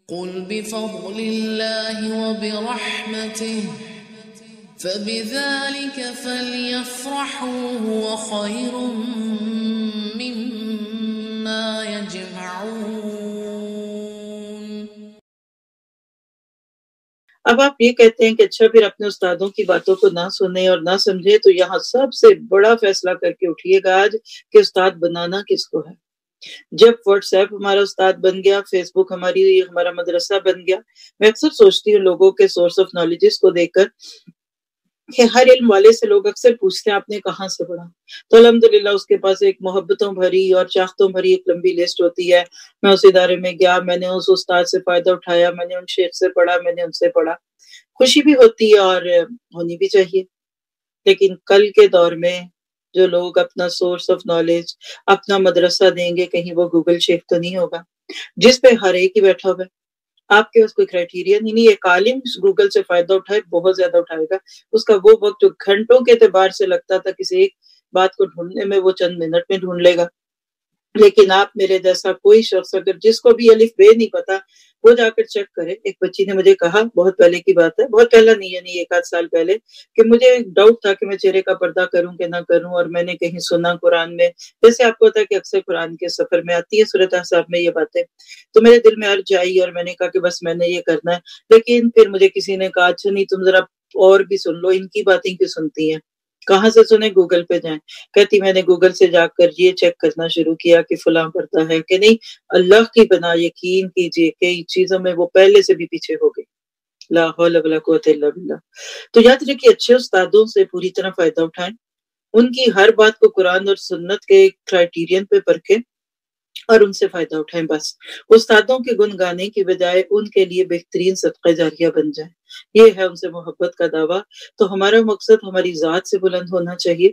قل بفضل الله وبرحمته فبذلك فليفرحوا هو خير مما يجمعون۔ اب آپ یہ کہتے ہیں کہ اچھا پھر اپنے استادوں کی باتوں کو نہ سنیں اور نہ سمجھے، تو یہاں سب سے بڑا فیصلہ کر کے اٹھیے گا آج کہ استاد بنانا کس کو ہے۔ جب واٹس ایپ ہمارا استاد بن گیا، فیس بک ہمارا مدرسہ بن گیا، میں اکثر سوچتی ہوں لوگوں کے سورس آف نالجز کو دیکھ کر کہ ہر علم والے سے لوگ اکثر پوچھتے ہیں آپ نے کہاں سے پڑھا، تو الحمدللہ اس کے پاس ایک محبتوں بھری اور چاہتوں بھری ایک لمبی لسٹ ہوتی ہے۔ میں اس ادارے میں گیا، میں نے اس استاد سے فائدہ اٹھایا، میں نے ان شیخ سے پڑھا، میں نے ان سے پڑھا۔ خوشی بھی ہوتی ہے اور ہونی بھی چاہیے، لیکن کل کے دور میں جو لوگ اپنا سورس آف نالج، اپنا مدرسہ دیں گے، کہیں وہ گوگل شیخ تو نہیں ہوگا جس پہ ہر ایک ہی بیٹھا ہوا ہے۔ آپ کے اس کوئی کرائٹیریا نہیں، ایک عالم گوگل سے فائدہ اٹھائے بہت زیادہ اٹھائے گا۔ اس کا وہ وقت جو گھنٹوں کے اعتبار سے لگتا تھا کسی ایک بات کو ڈھونڈنے میں، وہ چند منٹ میں ڈھونڈ لے گا۔ لیکن آپ میرے جیسا کوئی شخص اگر جس کو بھی الف بے نہیں پتا، وہ جا کر چیک کرے۔ ایک بچی نے مجھے کہا، بہت پہلے کی بات ہے، بہت پہلا نہیں یعنی 1 آدھ سال پہلے، کہ مجھے ایک ڈاؤٹ تھا کہ میں چہرے کا پردہ کروں کہ نہ کروں، اور میں نے کہیں سنا قرآن میں، جیسے آپ کو پتا ہے کہ اکثر قرآن کے سفر میں آتی ہے سورۃ احزاب میں یہ باتیں، تو میرے دل میں عرض آئی اور میں نے کہا کہ بس میں نے یہ کرنا ہے۔ لیکن پھر مجھے کسی نے کہا اچھا نہیں، تم ذرا اور بھی سن لو، ان کی باتیں کیوں سنتی ہیں؟ کہاں سے سنیں؟ گوگل پہ جائیں۔ کہتی میں نے گوگل سے جا کر یہ چیک کرنا شروع کیا کہ فلاں پڑھتا ہے کہ نہیں۔ اللہ کی بنا یقین کیجئے کئی چیزوں میں وہ پہلے سے بھی پیچھے ہو گئی۔ لا حول ولا قوت الا باللہ۔ تو یاد رکھیے اچھے استادوں سے پوری طرح فائدہ اٹھائیں، ان کی ہر بات کو قرآن اور سنت کے کرائٹیرین پہ پرکھیں اور ان سے فائدہ اٹھائیں۔ بس استادوں کے گن گانے کی بجائے ان کے لیے بہترین صدقہ جاریہ بن جائیں، یہ ہے ان سے محبت کا دعویٰ۔ تو ہمارا مقصد ہماری ذات سے بلند ہونا چاہیے،